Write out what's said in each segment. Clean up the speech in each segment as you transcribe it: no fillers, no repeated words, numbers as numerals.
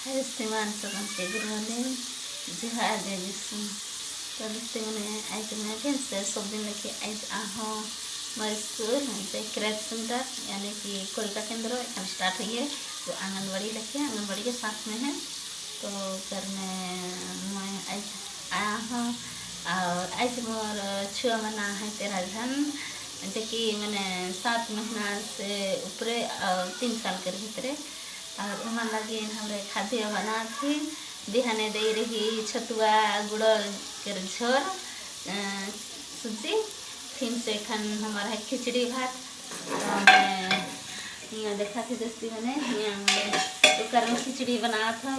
Haistiman sebagai gurane jihad jisu तब मैंने आज मैं फिर से सब दिन लेके आज आहो हमारे स्कूल क्रेच सेंटर यानी कि कोयका केंद्र यहाँ स्टार्ट हुई है तो आंगनबाड़ी लेके आंगनबाड़ी के साथ में है। तो घर में मैं आज आया हूँ और आज मोर छुआ मना है 13 जन जो कि मैंने 7 महीना से ऊपर और 3 साल के भीतर और वहाँ लगे हमारे खाद्य बना थी बिहाने दे रही छतुआ गुड़ के झोर सूजी फिर से खान हमारा है खिचड़ी भात यहाँ देखा थी दोस्ती मैंने यहाँ कुकर में खिचड़ी बनाया था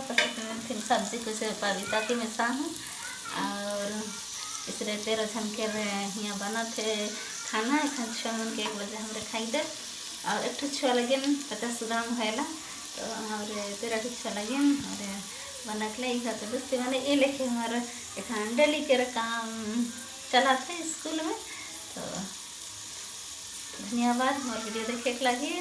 फिर सब्जी कुछ पविता की मिसा हूँ और इसलिए 13 जन के यहाँ बना थे खाना एखन 6 मन के 1 बजे हमारे खाई दे और एक छुआ लगे 50 ग्राम है तो हमारे 13 छुआ लगे और बना के लाई तो दोस्ती मैंने ये लेके हमारा एखन डेली के काम चला था स्कूल में। तो धन्यवाद हमारे वीडियो देखे के लगे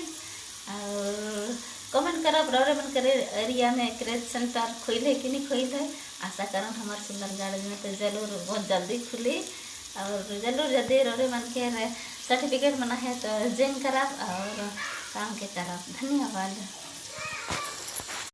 और कमेंट करब रौरे मन करे एरिया में क्रेच सेंटर खोले कि नहीं खोले आशा करम हमारे सुंदर गार्डन में तो जरूर बहुत जल्दी खुली और जरूर जल्दी रौरे मन के सर्टिफिकेट बना है तो ज्वाइन करब और काम के करब। धन्यवाद।